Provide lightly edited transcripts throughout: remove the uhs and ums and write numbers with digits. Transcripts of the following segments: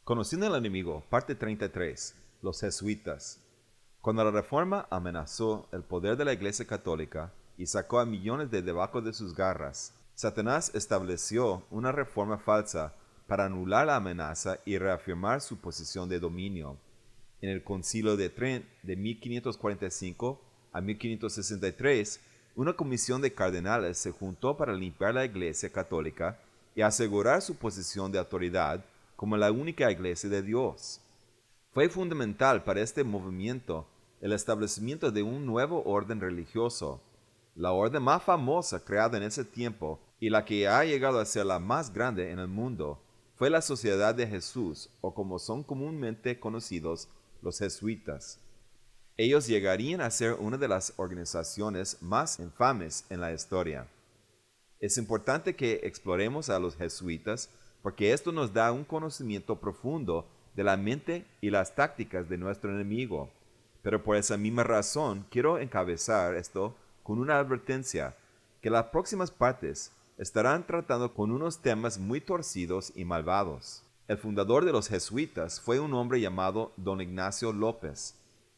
Conociendo al enemigo, parte 33. Los jesuitas. Cuando la Reforma amenazó el poder de la Iglesia Católica y sacó a millones de debajo de sus garras, Satanás estableció una reforma falsa para anular la amenaza y reafirmar su posición de dominio. En el Concilio de Trent de 1545 a 1563, una comisión de cardenales se juntó para limpiar la Iglesia Católica y asegurar su posición de autoridad como la única Iglesia de Dios. Fue fundamental para este movimiento el establecimiento de un nuevo orden religioso. La orden más famosa creada en ese tiempo y la que ha llegado a ser la más grande en el mundo fue la Sociedad de Jesús, o como son comúnmente conocidos, los jesuitas. Ellos llegarían a ser una de las organizaciones más infames en la historia. Es importante que exploremos a los jesuitas porque esto nos da un conocimiento profundo de la mente y las tácticas de nuestro enemigo. Pero por esa misma razón quiero encabezar esto con una advertencia, que las próximas partes estarán tratando con unos temas muy torcidos y malvados. El fundador de los jesuitas fue un hombre llamado Don Ignacio López,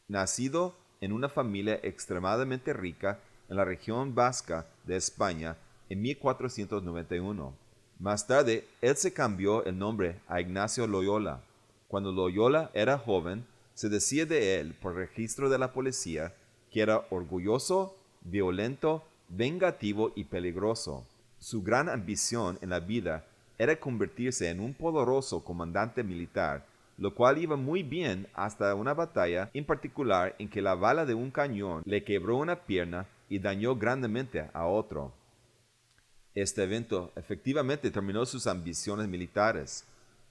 nacido en una familia extremadamente rica en la región vasca de España en 1491. Más tarde, él se cambió el nombre a Ignacio Loyola. Cuando Loyola era joven, se decía de él por registro de la policía que era orgulloso, violento, vengativo y peligroso. Su gran ambición en la vida era convertirse en un poderoso comandante militar, lo cual iba muy bien hasta una batalla en particular en que la bala de un cañón le quebró una pierna y dañó grandemente a otro. Este evento efectivamente terminó sus ambiciones militares.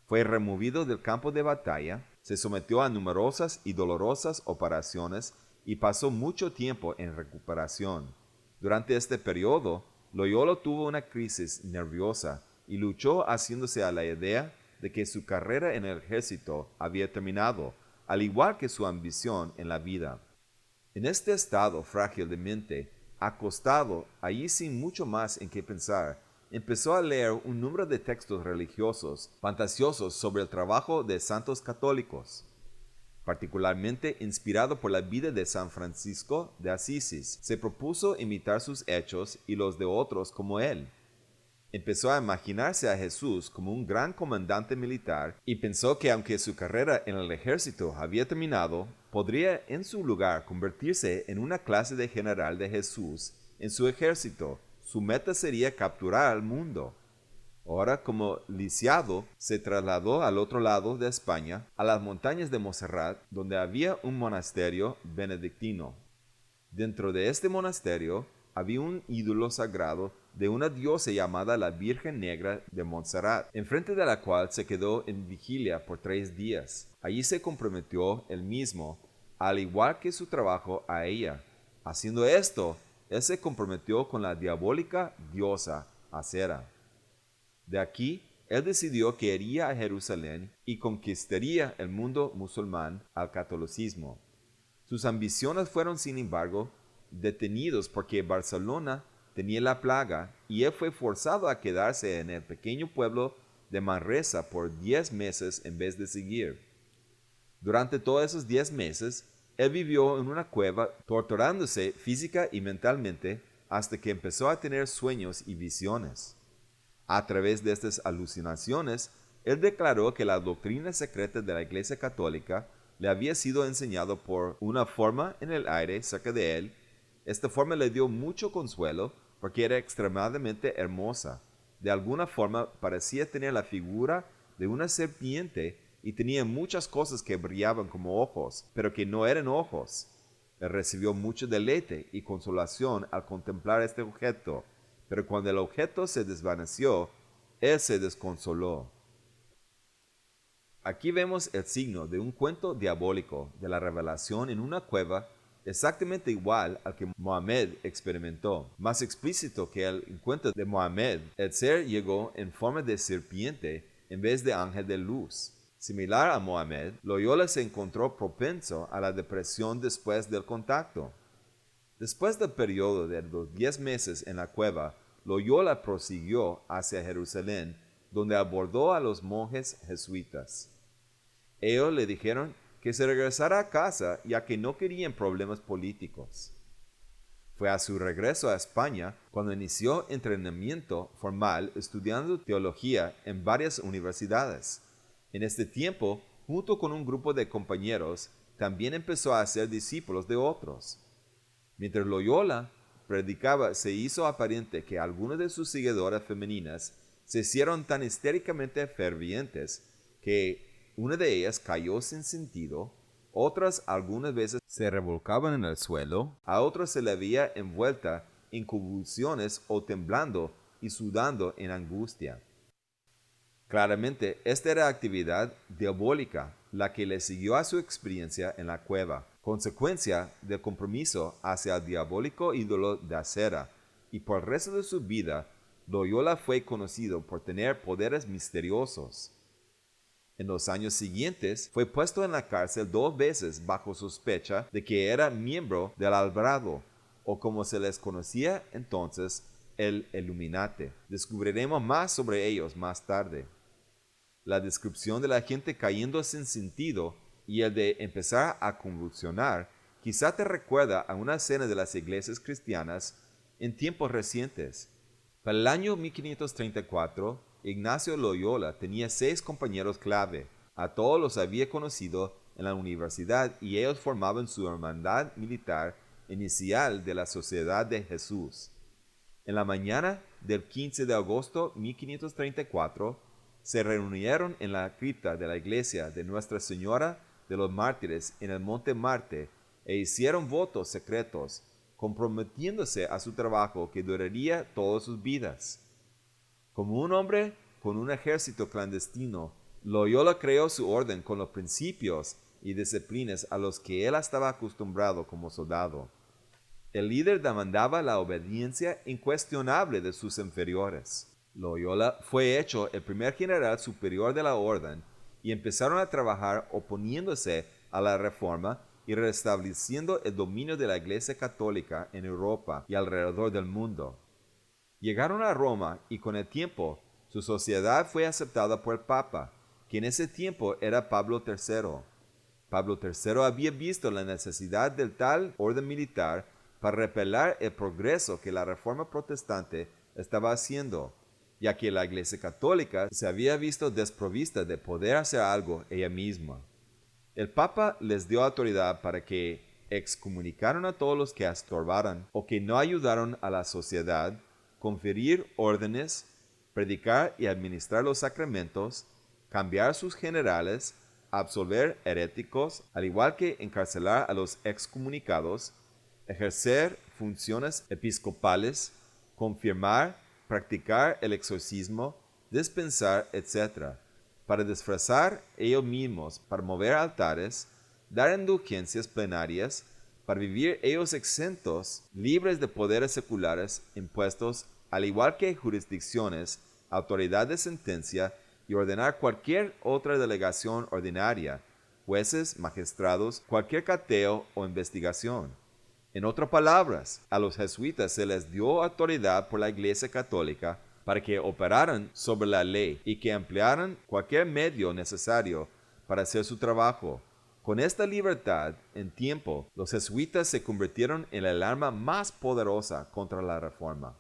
Fue removido del campo de batalla, se sometió a numerosas y dolorosas operaciones y pasó mucho tiempo en recuperación. Durante este periodo, Loyola tuvo una crisis nerviosa y luchó haciéndose a la idea de que su carrera en el ejército había terminado, al igual que su ambición en la vida. En este estado frágil de mente, acostado allí sin mucho más en qué pensar, empezó a leer un número de textos religiosos fantasiosos sobre el trabajo de santos católicos, particularmente inspirado por la vida de San Francisco de Asís. Se propuso imitar sus hechos y los de otros como él. Empezó a imaginarse a Jesús como un gran comandante militar y pensó que aunque su carrera en el ejército había terminado, podría en su lugar convertirse en una clase de general de Jesús en su ejército. Su meta sería capturar al mundo. Ahora, como lisiado, se trasladó al otro lado de España, a las montañas de Montserrat, donde había un monasterio benedictino. Dentro de este monasterio había un ídolo sagrado de una diosa llamada la Virgen Negra de Montserrat, enfrente de la cual se quedó en vigilia por 3 días. Allí se comprometió él mismo, al igual que su trabajo, a ella. Haciendo esto, él se comprometió con la diabólica diosa Acera. De aquí, él decidió que iría a Jerusalén y conquistaría el mundo musulmán al catolicismo. Sus ambiciones fueron, sin embargo, detenidos porque Barcelona tenía la plaga y él fue forzado a quedarse en el pequeño pueblo de Manresa por 10 meses en vez de seguir. Durante todos esos 10 meses, él vivió en una cueva torturándose física y mentalmente hasta que empezó a tener sueños y visiones. A través de estas alucinaciones, él declaró que la doctrina secreta de la Iglesia Católica le había sido enseñado por una forma en el aire cerca de él. Esta forma le dio mucho consuelo porque era extremadamente hermosa. De alguna forma parecía tener la figura de una serpiente y tenía muchas cosas que brillaban como ojos, pero que no eran ojos. Él recibió mucho deleite y consolación al contemplar este objeto, pero cuando el objeto se desvaneció, él se desconsoló. Aquí vemos el signo de un cuento diabólico de la revelación en una cueva exactamente igual al que Mohammed experimentó. Más explícito que el cuento de Mohammed, el ser llegó en forma de serpiente en vez de ángel de luz. Similar a Mohammed, Loyola se encontró propenso a la depresión después del contacto. Después del periodo de los 10 meses en la cueva, Loyola prosiguió hacia Jerusalén, donde abordó a los monjes jesuitas. Ellos le dijeron que se regresara a casa ya que no querían problemas políticos. Fue a su regreso a España cuando inició entrenamiento formal estudiando teología en varias universidades. En este tiempo, junto con un grupo de compañeros, también empezó a hacer discípulos de otros. Mientras Loyola predicaba, se hizo aparente que algunas de sus seguidoras femeninas se hicieron tan histéricamente fervientes que una de ellas cayó sin sentido, otras algunas veces se revolcaban en el suelo, a otras se le veía envuelta en convulsiones o temblando y sudando en angustia. Claramente, esta era actividad diabólica la que le siguió a su experiencia en la cueva, consecuencia del compromiso hacia el diabólico ídolo de acera, y por el resto de su vida, Loyola fue conocido por tener poderes misteriosos. En los años siguientes, fue puesto en la cárcel 2 veces bajo sospecha de que era miembro del Alborada, o como se les conocía entonces, el Illuminati. Descubriremos más sobre ellos más tarde. La descripción de la gente cayendo sin sentido y el de empezar a convulsionar quizá te recuerda a una escena de las iglesias cristianas en tiempos recientes. Para el año 1534, Ignacio Loyola tenía 6 compañeros clave. A todos los había conocido en la universidad y ellos formaban su hermandad militar inicial de la Sociedad de Jesús. En la mañana del 15 de agosto de 1534, se reunieron en la cripta de la iglesia de Nuestra Señora de los Mártires en el Monte Marte e hicieron votos secretos, comprometiéndose a su trabajo que duraría todas sus vidas. Como un hombre con un ejército clandestino, Loyola creó su orden con los principios y disciplinas a los que él estaba acostumbrado como soldado. El líder demandaba la obediencia incuestionable de sus inferiores. Loyola fue hecho el primer general superior de la orden y empezaron a trabajar oponiéndose a la reforma y restableciendo el dominio de la Iglesia Católica en Europa y alrededor del mundo. Llegaron a Roma y con el tiempo su sociedad fue aceptada por el Papa, que en ese tiempo era Pablo III. Pablo III había visto la necesidad del tal orden militar para repeler el progreso que la reforma protestante estaba haciendo, ya que la Iglesia Católica se había visto desprovista de poder hacer algo ella misma. El Papa les dio autoridad para que excomunicaran a todos los que estorbaran o que no ayudaron a la sociedad, conferir órdenes, predicar y administrar los sacramentos, cambiar sus generales, absolver heréticos, al igual que encarcelar a los excomunicados, ejercer funciones episcopales, confirmar, practicar el exorcismo, dispensar, etc., para disfrazar ellos mismos, para mover altares, dar indulgencias plenarias, para vivir ellos exentos, libres de poderes seculares impuestos, al igual que jurisdicciones, autoridad de sentencia y ordenar cualquier otra delegación ordinaria, jueces, magistrados, cualquier cateo o investigación. En otras palabras, a los jesuitas se les dio autoridad por la Iglesia Católica para que operaran sobre la ley y que emplearan cualquier medio necesario para hacer su trabajo. Con esta libertad, en tiempo, los jesuitas se convirtieron en el arma más poderosa contra la reforma.